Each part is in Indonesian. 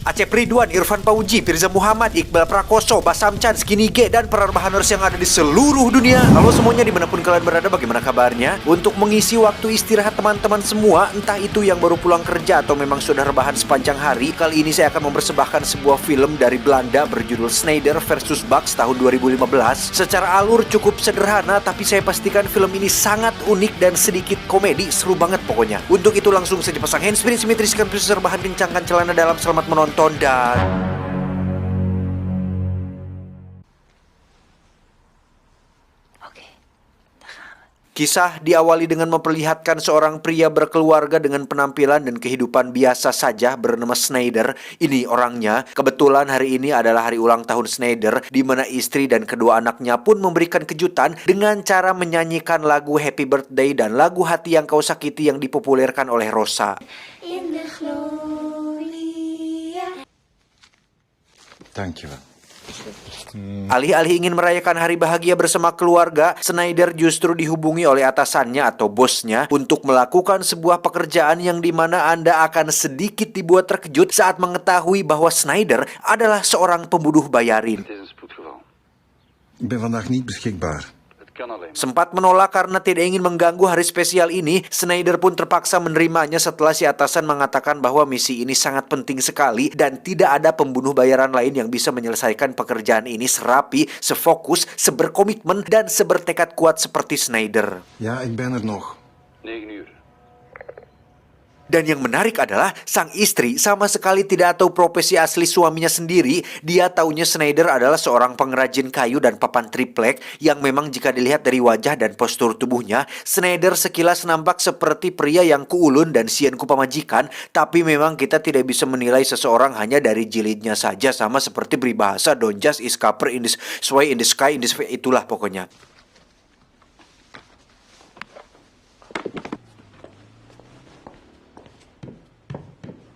Acep Ridwan, Irfan Pauji, Firza Muhammad, Iqbal Prakoso, Basam Chan, Skinny G, dan para rebahaners yang ada di seluruh dunia. Halo semuanya, dimanapun kalian berada, bagaimana kabarnya? Untuk mengisi waktu istirahat teman-teman semua, entah itu yang baru pulang kerja atau memang sudah rebahan sepanjang hari, kali ini saya akan mempersembahkan sebuah film dari Belanda berjudul Snyder vs Bugs tahun 2015. Secara alur cukup sederhana, tapi saya pastikan film ini sangat unik dan sedikit komedi, seru banget pokoknya. Untuk itu langsung saja pasang handsfree, simetriskan pusar rebahan, kencangkan celana dalam, selamat menonton dan... Kisah diawali dengan memperlihatkan seorang pria berkeluarga dengan penampilan dan kehidupan biasa saja bernama Snyder. Ini orangnya. Kebetulan hari ini adalah hari ulang tahun Snyder, di mana istri dan kedua anaknya pun memberikan kejutan dengan cara menyanyikan lagu Happy Birthday dan lagu Hati Yang Kau Sakiti yang dipopulerkan oleh Rosa. Dankjewel. Alih-alih ingin merayakan hari bahagia bersama keluarga, Snyder justru dihubungi oleh atasannya atau bosnya untuk melakukan sebuah pekerjaan yang dimana Anda akan sedikit dibuat terkejut saat mengetahui bahwa Snyder adalah seorang pembunuh bayarin. Het is een spoedgeval. Ik ben vandaag niet beschikbaar. Het kan alleen. Sempat menolak karena tidak ingin mengganggu hari spesial ini, Snyder pun terpaksa menerimanya setelah si atasan mengatakan bahwa misi ini sangat penting sekali dan tidak ada pembunuh bayaran lain yang bisa menyelesaikan pekerjaan ini serapi, sefokus, seberkomitmen, dan sebertekad kuat seperti Snyder. Ja, ik ben er nog. 9 uur. Dan yang menarik adalah sang istri sama sekali tidak tahu profesi asli suaminya sendiri. Dia taunya Snyder adalah seorang pengrajin kayu dan papan triplek yang memang jika dilihat dari wajah dan postur tubuhnya, Snyder sekilas nampak seperti pria yang kuulun dan sian ku pamajikan. Tapi memang kita tidak bisa menilai seseorang hanya dari jilidnya saja, sama seperti peribahasa don't just is cover in this way in the sky in this way, itulah pokoknya.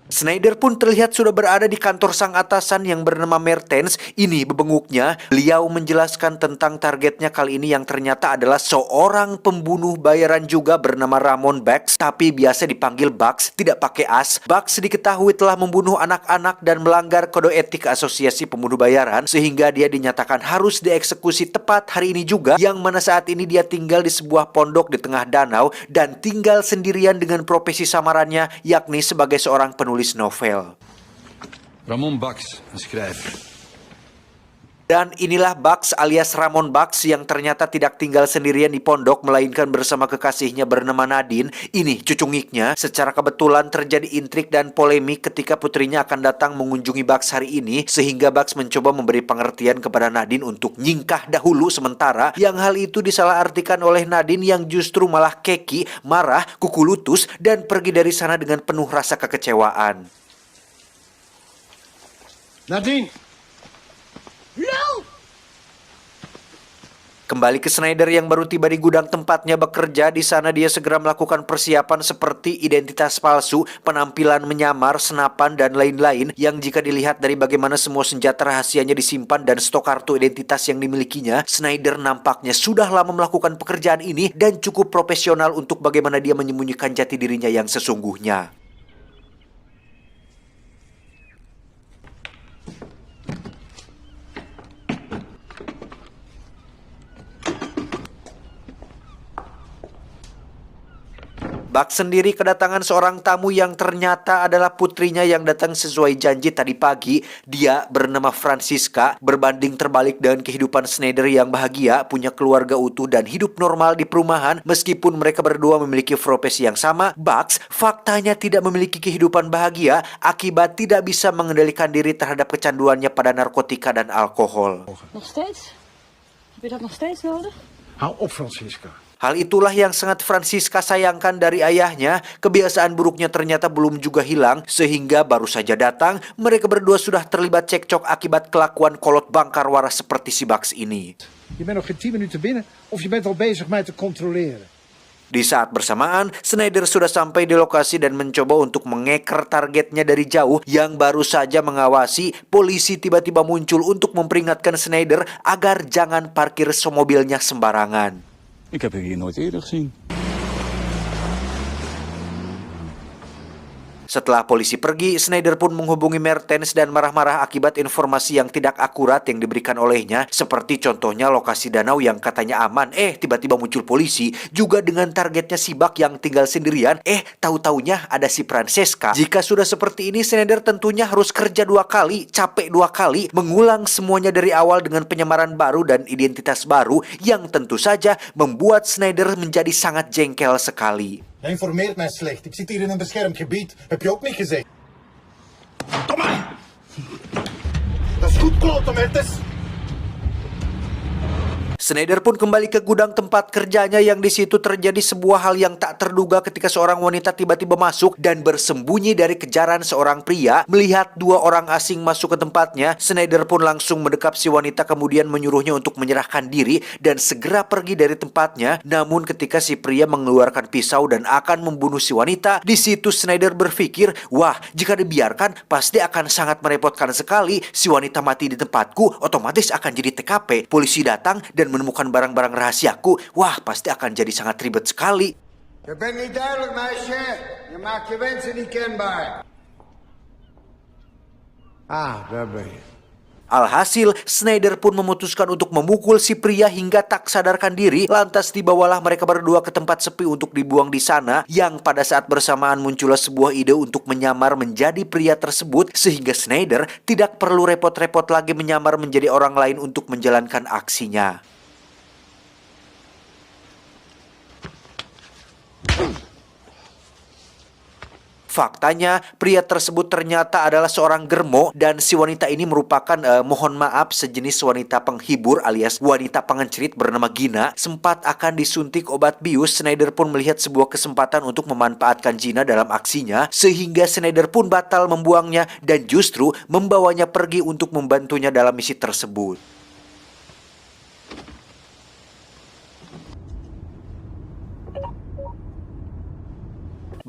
Snyder pun terlihat sudah berada di kantor sang atasan yang bernama Mertens. Ini bebenguknya, beliau menjelaskan tentang targetnya kali ini yang ternyata adalah seorang pembunuh bayaran juga bernama Ramon Bugs, tapi biasa dipanggil Bugs, tidak pakai as. Bugs diketahui telah membunuh anak-anak dan melanggar kode etik asosiasi pembunuh bayaran, sehingga dia dinyatakan harus dieksekusi tepat hari ini juga, yang mana saat ini dia tinggal di sebuah pondok di tengah danau dan tinggal sendirian dengan profesi samarannya, yakni sebagai seorang penulis novel. Ramon Bugs, een schrijver. Dan inilah Bugs alias Ramon Bugs yang ternyata tidak tinggal sendirian di pondok, melainkan bersama kekasihnya bernama Nadine. Ini cucungiknya. Secara kebetulan terjadi intrik dan polemik ketika putrinya akan datang mengunjungi Bugs hari ini, sehingga Bugs mencoba memberi pengertian kepada Nadine untuk nyingkah dahulu sementara, yang hal itu disalahartikan oleh Nadine yang justru malah keki, marah, kuku lutus, dan pergi dari sana dengan penuh rasa kekecewaan. Nadine! Kembali ke Snyder yang baru tiba di gudang tempatnya bekerja. Di sana dia segera melakukan persiapan seperti identitas palsu, penampilan menyamar, senapan, dan lain-lain, yang jika dilihat dari bagaimana semua senjata rahasianya disimpan dan stok kartu identitas yang dimilikinya, Snyder nampaknya sudah lama melakukan pekerjaan ini dan cukup profesional untuk bagaimana dia menyembunyikan jati dirinya yang sesungguhnya. Bugs sendiri kedatangan seorang tamu yang ternyata adalah putrinya yang datang sesuai janji tadi pagi. Dia bernama Francisca. Berbanding terbalik dengan kehidupan Snyder yang bahagia, punya keluarga utuh dan hidup normal di perumahan. Meskipun mereka berdua memiliki profesi yang sama, Bugs faktanya tidak memiliki kehidupan bahagia akibat tidak bisa mengendalikan diri terhadap kecanduannya pada narkotika dan alkohol. Nog steeds? Heb je dat nog steeds nodig? Hou op, Francisca. Hal itulah yang sangat Francisca sayangkan dari ayahnya. Kebiasaan buruknya ternyata belum juga hilang, sehingga baru saja datang, mereka berdua sudah terlibat cekcok akibat kelakuan kolot bangkar waras seperti si Bugs ini. Je bent nog geen 10 minuten binnen of je bent al bezig mij te controleren. Di saat bersamaan, Snyder sudah sampai di lokasi dan mencoba untuk mengeker targetnya dari jauh. Yang baru saja mengawasi, polisi tiba-tiba muncul untuk memperingatkan Snyder agar jangan parkir mobilnya sembarangan. Ik heb u hier nooit eerder gezien. Setelah polisi pergi, Schneider pun menghubungi Mertens dan marah-marah akibat informasi yang tidak akurat yang diberikan olehnya, seperti contohnya lokasi danau yang katanya aman, tiba-tiba muncul polisi, juga dengan targetnya si Bak yang tinggal sendirian, tahu-taunya ada si Francesca. Jika sudah seperti ini, Schneider tentunya harus kerja 2 kali, capek 2 kali, mengulang semuanya dari awal dengan penyamaran baru dan identitas baru yang tentu saja membuat Schneider menjadi sangat jengkel sekali. Hij informeert mij slecht. Ik zit hier in een beschermd gebied. Heb je ook niet gezegd? Kom maar! Dat is goed, klote Mertens. Schneider pun kembali ke gudang tempat kerjanya yang di situ terjadi sebuah hal yang tak terduga ketika seorang wanita tiba-tiba masuk dan bersembunyi dari kejaran seorang pria. Melihat 2 orang asing masuk ke tempatnya, Schneider pun langsung mendekap si wanita kemudian menyuruhnya untuk menyerahkan diri dan segera pergi dari tempatnya. Namun ketika si pria mengeluarkan pisau dan akan membunuh si wanita, di situ Schneider berpikir, wah, jika dibiarkan pasti akan sangat merepotkan sekali. Si wanita mati di tempatku, otomatis akan jadi TKP. Polisi datang dan menemukan barang-barang rahasiaku, wah pasti akan jadi sangat ribet sekali. Je bent niet duidelijk, meisje. Je maakt je wensen niet kenbaar. Daar ben je. Alhasil, Schneider pun memutuskan untuk memukul si pria hingga tak sadarkan diri. Lantas dibawalah mereka berdua ke tempat sepi untuk dibuang di sana, yang pada saat bersamaan muncullah sebuah ide untuk menyamar menjadi pria tersebut, sehingga Schneider tidak perlu repot-repot lagi menyamar menjadi orang lain untuk menjalankan aksinya. Faktanya, pria tersebut ternyata adalah seorang germo dan si wanita ini merupakan, mohon maaf, sejenis wanita penghibur alias wanita pengencerit bernama Gina. Sempat akan disuntik obat bius, Schneider pun melihat sebuah kesempatan untuk memanfaatkan Gina dalam aksinya, sehingga Schneider pun batal membuangnya dan justru membawanya pergi untuk membantunya dalam misi tersebut.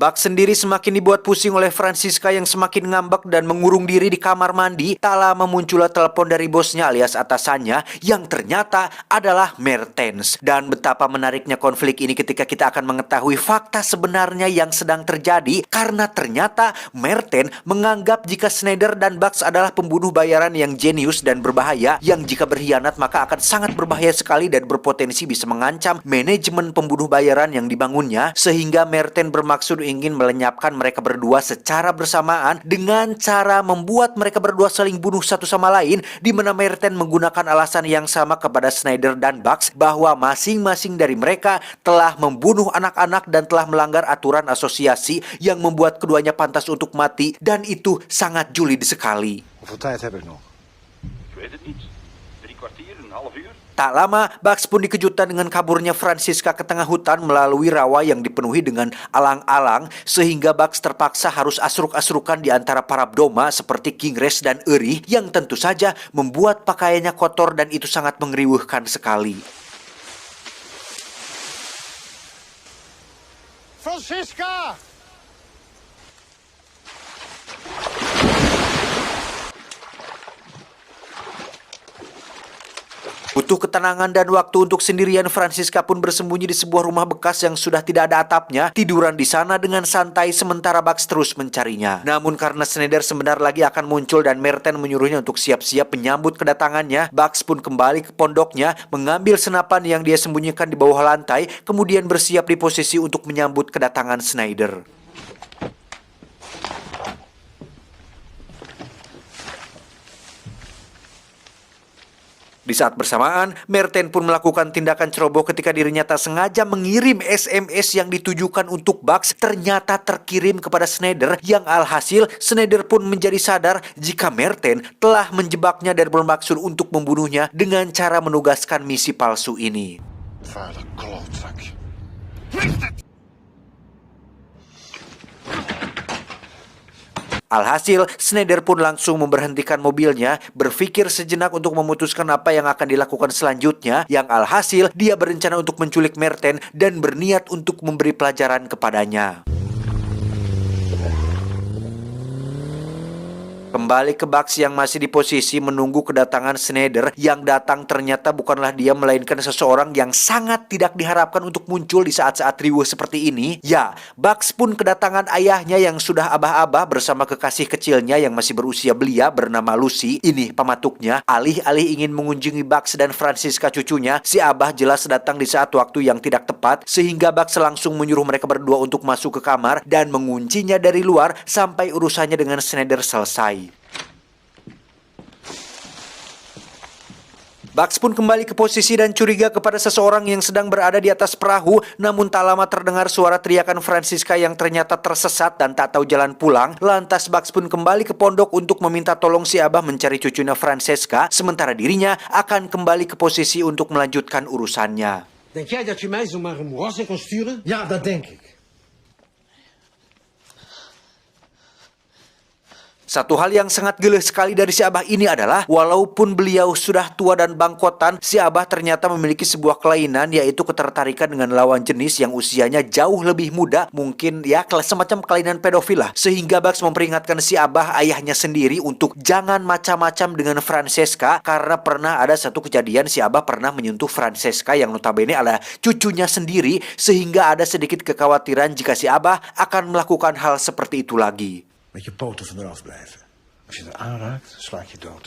Bak sendiri semakin dibuat pusing oleh Francisca yang semakin ngambek dan mengurung diri di kamar mandi. Tak lama muncullah telepon dari bosnya alias atasannya yang ternyata adalah Mertens. Dan betapa menariknya konflik ini ketika kita akan mengetahui fakta sebenarnya yang sedang terjadi. Karena ternyata Mertens menganggap jika Schneider dan Bugs adalah pembunuh bayaran yang jenius dan berbahaya, yang jika berkhianat maka akan sangat berbahaya sekali dan berpotensi bisa mengancam manajemen pembunuh bayaran yang dibangunnya. Sehingga Mertens bermaksud ingin melenyapkan mereka berdua secara bersamaan dengan cara membuat mereka berdua saling bunuh satu sama lain, di mana Mertens menggunakan alasan yang sama kepada Schneider dan Bugs bahwa masing-masing dari mereka telah membunuh anak-anak dan telah melanggar aturan asosiasi yang membuat keduanya pantas untuk mati, dan itu sangat julid sekali. Hoeveel tijd heb ik nog? Ik weet het niet. 3 kwartier, een half uur? Tak lama, Bugs pun dikejutkan dengan kaburnya Francisca ke tengah hutan melalui rawa yang dipenuhi dengan alang-alang, sehingga Bugs terpaksa harus asruk-asrukan di antara para Bdoma seperti Kingres dan Eri, yang tentu saja membuat pakaiannya kotor dan itu sangat mengeriuhkan sekali. Francisca! Butuh ketenangan dan waktu untuk sendirian, Francisca pun bersembunyi di sebuah rumah bekas yang sudah tidak ada atapnya, tiduran di sana dengan santai sementara Bugs terus mencarinya. Namun karena Schneider sebentar lagi akan muncul dan Mertens menyuruhnya untuk siap-siap menyambut kedatangannya, Bugs pun kembali ke pondoknya, mengambil senapan yang dia sembunyikan di bawah lantai, kemudian bersiap di posisi untuk menyambut kedatangan Schneider. Di saat bersamaan, Mertens pun melakukan tindakan ceroboh ketika dirinya tak sengaja mengirim SMS yang ditujukan untuk Bugs ternyata terkirim kepada Schneider, yang alhasil Schneider pun menjadi sadar jika Mertens telah menjebaknya dan bermaksud untuk membunuhnya dengan cara menugaskan misi palsu ini. Vuile klootzak. Alhasil, Schneider pun langsung memberhentikan mobilnya, berpikir sejenak untuk memutuskan apa yang akan dilakukan selanjutnya, yang alhasil dia berencana untuk menculik Mertens dan berniat untuk memberi pelajaran kepadanya. Kembali ke Bugs yang masih di posisi menunggu kedatangan Schneider, yang datang ternyata bukanlah dia melainkan seseorang yang sangat tidak diharapkan untuk muncul di saat-saat riuh seperti ini. Ya, Bugs pun kedatangan ayahnya yang sudah abah-abah bersama kekasih kecilnya yang masih berusia belia bernama Lucy. Ini pematuknya, alih-alih ingin mengunjungi Bugs dan Francisca cucunya, si abah jelas datang di saat waktu yang tidak tepat, sehingga Bugs langsung menyuruh mereka berdua untuk masuk ke kamar dan menguncinya dari luar sampai urusannya dengan Schneider selesai. Bugs pun kembali ke posisi dan curiga kepada seseorang yang sedang berada di atas perahu, namun tak lama terdengar suara teriakan Francisca yang ternyata tersesat dan tak tahu jalan pulang. Lantas Bugs pun kembali ke pondok untuk meminta tolong si abah mencari cucunya Francesca, sementara dirinya akan kembali ke posisi untuk melanjutkan urusannya. Denk jij dat je mij zomaar een moeras in kon sturen? Ja, dat denk ik. Satu hal yang sangat geli sekali dari si abah ini adalah, walaupun beliau sudah tua dan bangkotan, si abah ternyata memiliki sebuah kelainan, yaitu ketertarikan dengan lawan jenis yang usianya jauh lebih muda, mungkin ya semacam kelainan pedofil lah. Sehingga Bugs memperingatkan si abah ayahnya sendiri untuk jangan macam-macam dengan Francesca, karena pernah ada satu kejadian si abah pernah menyentuh Francesca yang notabene adalah cucunya sendiri, sehingga ada sedikit kekhawatiran jika si abah akan melakukan hal seperti itu lagi. Met je poten van eraf blijven. Als je er aanraakt, sla ik je dood.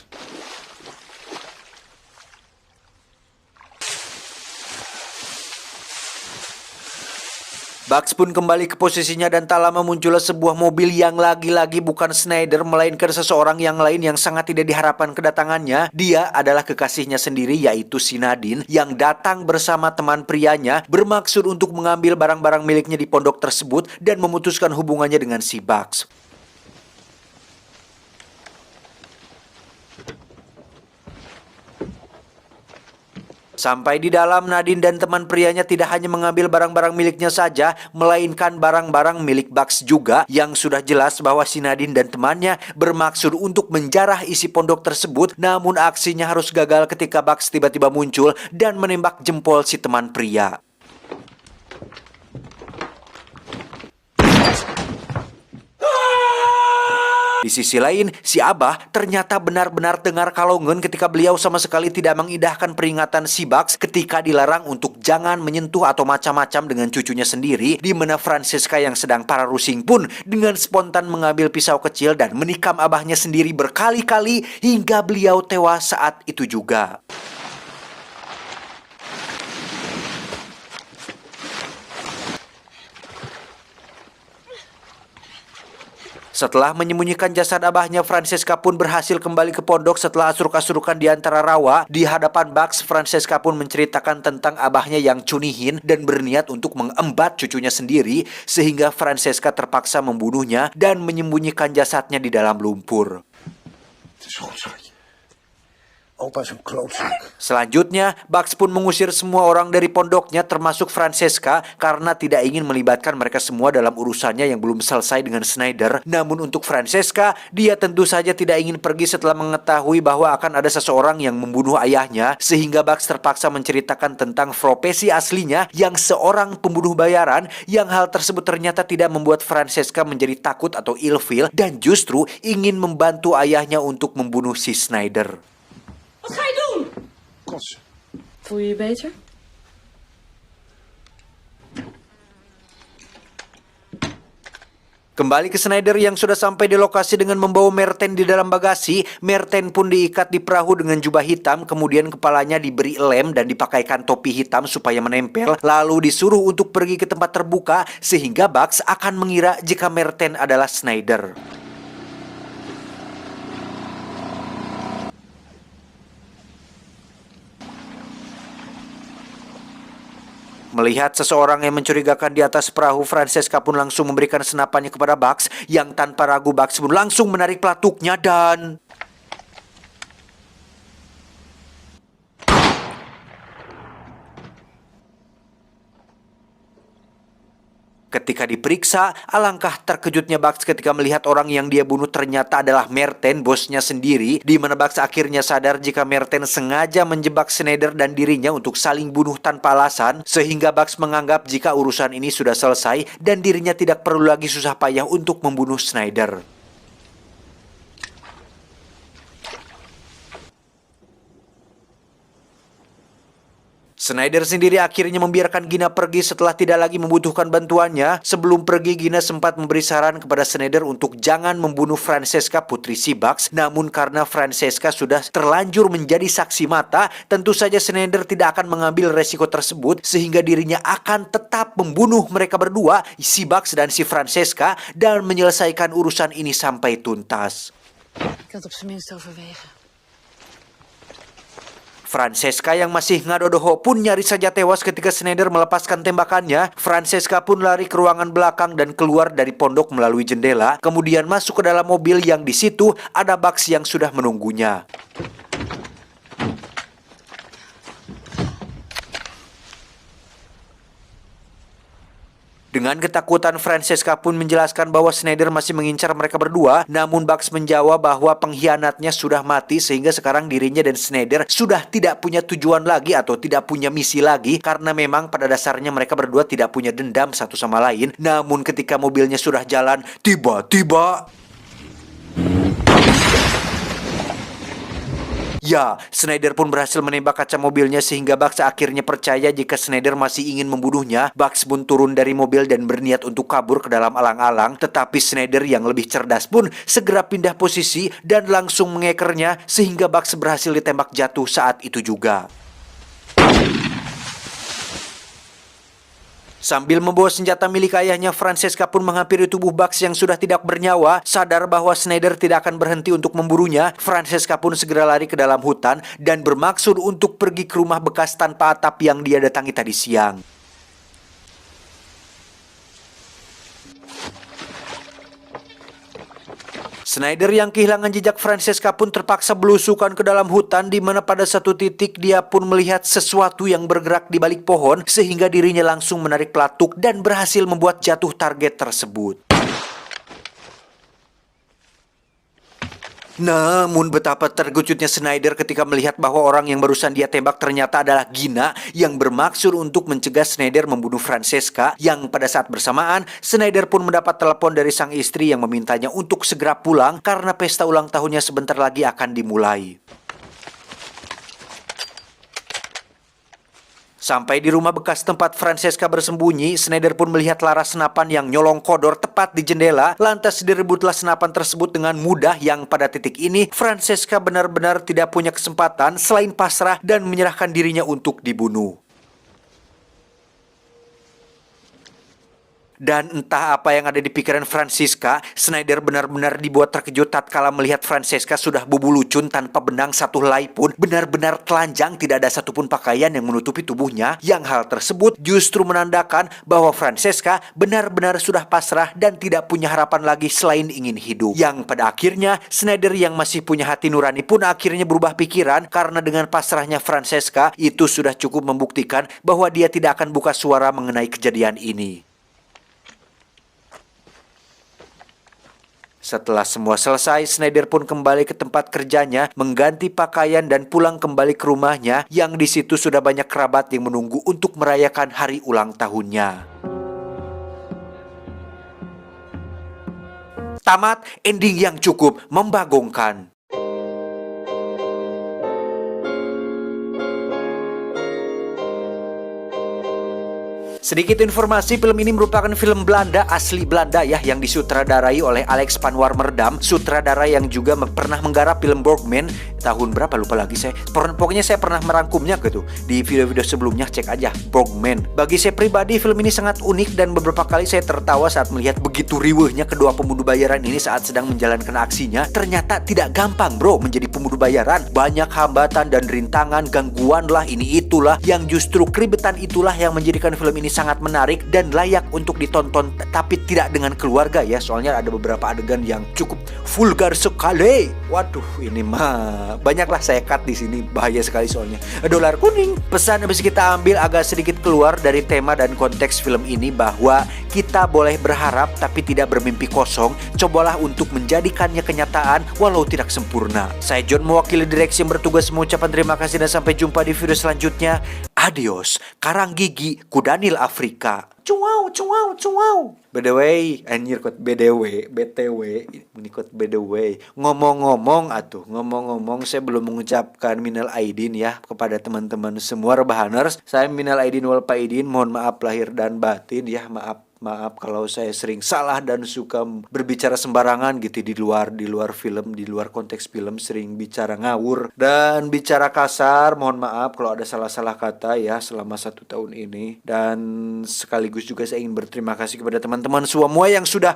Bugs pun kembali ke posisinya dan tak lama muncullah sebuah mobil yang lagi-lagi bukan Schneider melainkan seseorang yang lain yang sangat tidak diharapkan kedatangannya. Dia adalah kekasihnya sendiri, yaitu si Nadine, yang datang bersama teman prianya bermaksud untuk mengambil barang-barang miliknya di pondok tersebut dan memutuskan hubungannya dengan si Bugs. Sampai di dalam, Nadine dan teman prianya tidak hanya mengambil barang-barang miliknya saja, melainkan barang-barang milik Bugs juga, yang sudah jelas bahwa si Nadine dan temannya bermaksud untuk menjarah isi pondok tersebut. Namun aksinya harus gagal ketika Bugs tiba-tiba muncul dan menembak jempol si teman pria. Di sisi lain, si abah ternyata benar-benar dengar kalongan ketika beliau sama sekali tidak mengindahkan peringatan si Bugs ketika dilarang untuk jangan menyentuh atau macam-macam dengan cucunya sendiri, di mana Francesca yang sedang para rusing pun dengan spontan mengambil pisau kecil dan menikam abahnya sendiri berkali-kali hingga beliau tewas saat itu juga. Setelah menyembunyikan jasad abahnya, Francesca pun berhasil kembali ke pondok setelah asuruk-asurukan di antara rawa. Di hadapan Bugs, Francesca pun menceritakan tentang abahnya yang cunihin dan berniat untuk mengembat cucunya sendiri, sehingga Francesca terpaksa membunuhnya dan menyembunyikan jasadnya di dalam lumpur. Het is goed, schatje. Opa is een klootzak. Selanjutnya, Bugs pun mengusir semua orang dari pondoknya termasuk Francesca karena tidak ingin melibatkan mereka semua dalam urusannya yang belum selesai dengan Schneider. Namun untuk Francesca, dia tentu saja tidak ingin pergi setelah mengetahui bahwa akan ada seseorang yang membunuh ayahnya, sehingga Bugs terpaksa menceritakan tentang profesi aslinya yang seorang pembunuh bayaran, yang hal tersebut ternyata tidak membuat Francesca menjadi takut atau ilfeel dan justru ingin membantu ayahnya untuk membunuh si Schneider. Wat ga je doen? Kotsen. Voel je je beter? Kembali ke Schneider yang sudah sampai di lokasi dengan membawa Merten di dalam bagasi. Merten pun diikat di perahu dengan jubah hitam, kemudian kepalanya diberi lem dan dipakaikan topi hitam supaya menempel, lalu disuruh untuk pergi ke tempat terbuka sehingga Bugs akan mengira jika Merten adalah Schneider. Melihat seseorang yang mencurigakan di atas perahu, Francesca pun langsung memberikan senapannya kepada Bugs, yang tanpa ragu Bugs pun langsung menarik pelatuknya dan... Ketika diperiksa, alangkah terkejutnya Bugs ketika melihat orang yang dia bunuh ternyata adalah Merten, bosnya sendiri, di mana Bugs akhirnya sadar jika Merten sengaja menjebak Schneider dan dirinya untuk saling bunuh tanpa alasan, sehingga Bugs menganggap jika urusan ini sudah selesai dan dirinya tidak perlu lagi susah payah untuk membunuh Schneider. Snyder sendiri akhirnya membiarkan Gina pergi setelah tidak lagi membutuhkan bantuannya. Sebelum pergi, Gina sempat memberi saran kepada Snyder untuk jangan membunuh Francesca, putri si Bugs. Namun karena Francesca sudah terlanjur menjadi saksi mata, tentu saja Snyder tidak akan mengambil resiko tersebut, sehingga dirinya akan tetap membunuh mereka berdua, si Bugs dan si Francesca, dan menyelesaikan urusan ini sampai tuntas. Ik had op zijn minst overwegen. Francesca yang masih ngadodoho pun nyaris saja tewas ketika Snyder melepaskan tembakannya. Francesca pun lari ke ruangan belakang dan keluar dari pondok melalui jendela, kemudian masuk ke dalam mobil yang di situ ada Bugs yang sudah menunggunya. Dengan ketakutan, Francesca pun menjelaskan bahwa Snyder masih mengincar mereka berdua. Namun Bugs menjawab bahwa pengkhianatnya sudah mati, sehingga sekarang dirinya dan Snyder sudah tidak punya tujuan lagi atau tidak punya misi lagi, karena memang pada dasarnya mereka berdua tidak punya dendam satu sama lain. Namun ketika mobilnya sudah jalan, tiba-tiba ya, Snyder pun berhasil menembak kaca mobilnya sehingga Bugs akhirnya percaya jika Snyder masih ingin membunuhnya. Bugs pun turun dari mobil dan berniat untuk kabur ke dalam alang-alang. Tetapi Snyder yang lebih cerdas pun segera pindah posisi dan langsung mengekernya sehingga Bugs berhasil ditembak jatuh saat itu juga. Sambil membawa senjata milik ayahnya, Francesca pun menghampiri tubuh Bugs yang sudah tidak bernyawa. Sadar bahwa Snyder tidak akan berhenti untuk memburunya, Francesca pun segera lari ke dalam hutan dan bermaksud untuk pergi ke rumah bekas tanpa atap yang dia datangi tadi siang. Snyder yang kehilangan jejak Francesca pun terpaksa belusukan ke dalam hutan, di mana pada satu titik dia pun melihat sesuatu yang bergerak di balik pohon sehingga dirinya langsung menarik pelatuk dan berhasil membuat jatuh target tersebut. Namun betapa terkejutnya Snyder ketika melihat bahwa orang yang barusan dia tembak ternyata adalah Gina yang bermaksud untuk mencegah Snyder membunuh Francesca. Yang pada saat bersamaan, Snyder pun mendapat telepon dari sang istri yang memintanya untuk segera pulang karena pesta ulang tahunnya sebentar lagi akan dimulai. Sampai di rumah bekas tempat Francesca bersembunyi, Snyder pun melihat laras senapan yang nyolong kodor tepat di jendela. Lantas direbutlah senapan tersebut dengan mudah, yang pada titik ini Francesca benar-benar tidak punya kesempatan selain pasrah dan menyerahkan dirinya untuk dibunuh. Dan entah apa yang ada di pikiran Francesca, Snyder benar-benar dibuat terkejut tatkala melihat Francesca sudah bubulucun tanpa benang satu helai pun, benar-benar telanjang, tidak ada satupun pakaian yang menutupi tubuhnya. Yang hal tersebut justru menandakan bahwa Francesca benar-benar sudah pasrah dan tidak punya harapan lagi selain ingin hidup. Yang pada akhirnya Snyder yang masih punya hati nurani pun akhirnya berubah pikiran, karena dengan pasrahnya Francesca itu sudah cukup membuktikan bahwa dia tidak akan buka suara mengenai kejadian ini. Setelah semua selesai, Snyder pun kembali ke tempat kerjanya, mengganti pakaian dan pulang kembali ke rumahnya, yang di situ sudah banyak kerabat yang menunggu untuk merayakan hari ulang tahunnya. Tamat, ending yang cukup membagongkan. Sedikit informasi, film ini merupakan film Belanda, asli Belanda ya, yang disutradarai oleh Alex van Warmerdam, sutradara yang juga pernah menggarap film Borgman tahun berapa lupa lagi saya. Pokoknya saya pernah merangkumnya gitu di video-video sebelumnya, cek aja Borgman. Bagi saya pribadi, film ini sangat unik dan beberapa kali saya tertawa saat melihat begitu riweuhnya kedua pembunuh bayaran ini saat sedang menjalankan aksinya. Ternyata tidak gampang bro menjadi pembunuh bayaran. Banyak hambatan dan rintangan, gangguan lah, ini itulah, yang justru keribetan itulah yang menjadikan film ini sangat menarik dan layak untuk ditonton, tapi tidak dengan keluarga ya, soalnya ada beberapa adegan yang cukup vulgar sekali. Waduh, ini mah banyaklah saya cut di sini, bahaya sekali soalnya. Dolar kuning. Pesan yang bisa kita ambil agak sedikit keluar dari tema dan konteks film ini, bahwa kita boleh berharap tapi tidak bermimpi kosong. Cobalah untuk menjadikannya kenyataan walau tidak sempurna. Saya John, mewakili direksi yang bertugas, mengucapkan terima kasih dan sampai jumpa di video selanjutnya. Adios, Karang Gigi, Kudanil Afrika. Cuau. By the way, anjir kok BTW, ini kok by the way. Ngomong-ngomong saya belum mengucapkan minal aidin ya kepada teman-teman semua rebahaners. Saya minal aidin wal faidin, mohon maaf lahir dan batin ya, maaf kalau saya sering salah dan suka berbicara sembarangan gitu di luar film, di luar konteks film, sering bicara ngawur dan bicara kasar. Mohon maaf kalau ada salah-salah kata ya selama 1 tahun ini. Dan sekaligus juga saya ingin berterima kasih kepada teman-teman semua yang sudah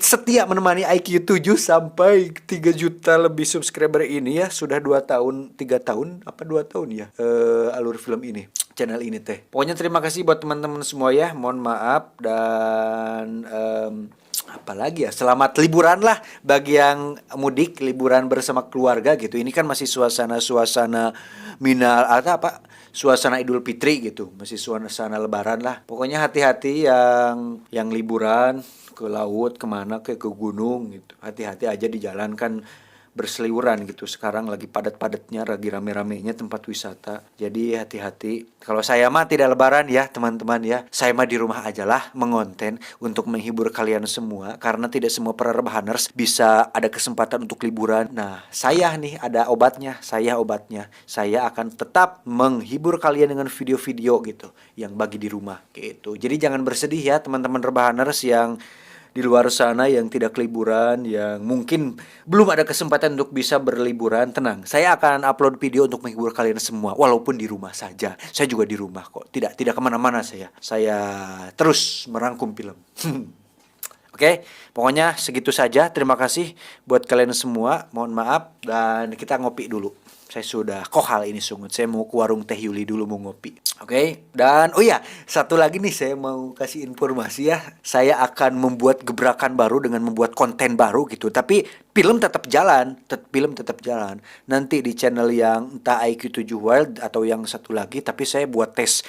setia menemani IQ 7 sampai 3 juta lebih subscriber ini ya. Sudah 2 tahun, 3 tahun, apa 2 tahun ya alur film ini, channel ini teh. Pokoknya terima kasih buat teman-teman semua ya. Mohon maaf dan apalagi ya, selamat liburan lah bagi yang mudik, liburan bersama keluarga gitu. Ini kan masih suasana minal atau apa, suasana Idul Fitri gitu, masih suasana lebaran lah. Pokoknya hati-hati yang liburan ke laut, kemana, ke gunung gitu. Hati-hati aja di jalan, kan berseliweran gitu. Sekarang lagi padat-padatnya, lagi rame-ramenya tempat wisata. Jadi hati-hati. Kalau saya mah tidak lebaran ya teman-teman ya. Saya mah di rumah aja lah mengonten untuk menghibur kalian semua. Karena tidak semua para rebahaners bisa ada kesempatan untuk liburan. Nah, saya nih ada obatnya. Saya akan tetap menghibur kalian dengan video-video gitu yang bagi di rumah gitu. Jadi jangan bersedih ya teman-teman rebahaners yang di luar sana yang tidak liburan, yang mungkin belum ada kesempatan untuk bisa berliburan. Tenang, saya akan upload video untuk menghibur kalian semua, walaupun di rumah saja. Saya juga di rumah kok, tidak kemana-mana saya terus merangkum film. Oke, pokoknya segitu saja. Terima kasih buat kalian semua. Mohon maaf dan kita ngopi dulu. Saya sudah kohal ini sungut. Saya mau ke warung Teh Yuli dulu mau ngopi. Oke. Dan oh iya, satu lagi nih saya mau kasih informasi ya. Saya akan membuat gebrakan baru dengan membuat konten baru gitu. Tapi film tetap jalan. Nanti di channel yang entah IQ7 World atau yang satu lagi. Tapi saya buat tes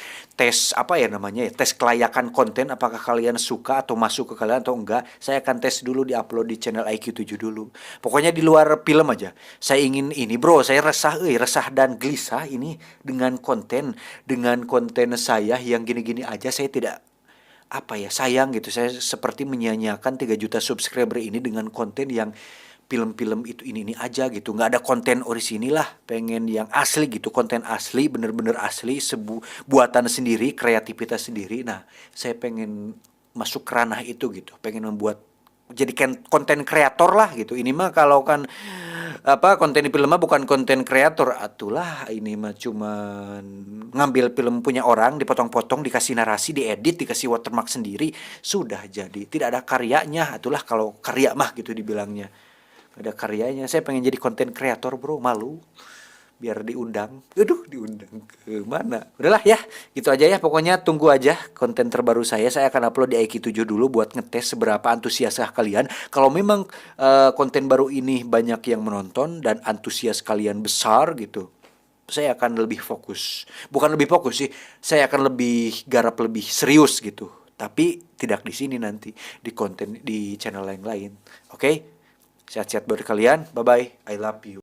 apa ya namanya ya. Tes kelayakan konten. Apakah kalian suka atau masuk ke kalian atau enggak. Saya akan tes dulu, di-upload di channel IQ7 dulu. Pokoknya di luar film aja. Saya ingin ini bro. Saya resah dan gelisah ini dengan konten saya yang gini-gini aja. Saya tidak sayang gitu. Saya seperti menyia-nyiakan 3 juta subscriber ini dengan konten yang film-film itu ini aja gitu. Nggak ada konten orisinil lah. Pengen yang asli gitu, konten asli, bener-bener asli, buatan sendiri, kreativitas sendiri. Nah, saya pengen masuk ke ranah itu gitu. Pengen membuat jadikan konten kreator lah gitu. Ini mah kalau kan konten di film mah bukan konten kreator, atulah ini mah cuman ngambil film punya orang, dipotong-potong, dikasih narasi, diedit, dikasih watermark sendiri, sudah jadi. Tidak ada karyanya, atulah kalau karya mah gitu dibilangnya. Ada karyanya. Saya pengen jadi konten kreator bro, malu. Biar diundang ke mana. Udahlah ya, gitu aja ya. Pokoknya tunggu aja konten terbaru saya. Saya akan upload di IQ7 dulu buat ngetes seberapa antusiaskah kalian. Kalau memang konten baru ini banyak yang menonton dan antusias kalian besar gitu, saya akan lebih fokus. Bukan lebih fokus sih, saya akan lebih garap, lebih serius gitu. Tapi tidak di sini nanti, di channel lain. Oke? Sehat-sehat buat kalian. Bye-bye. I love you.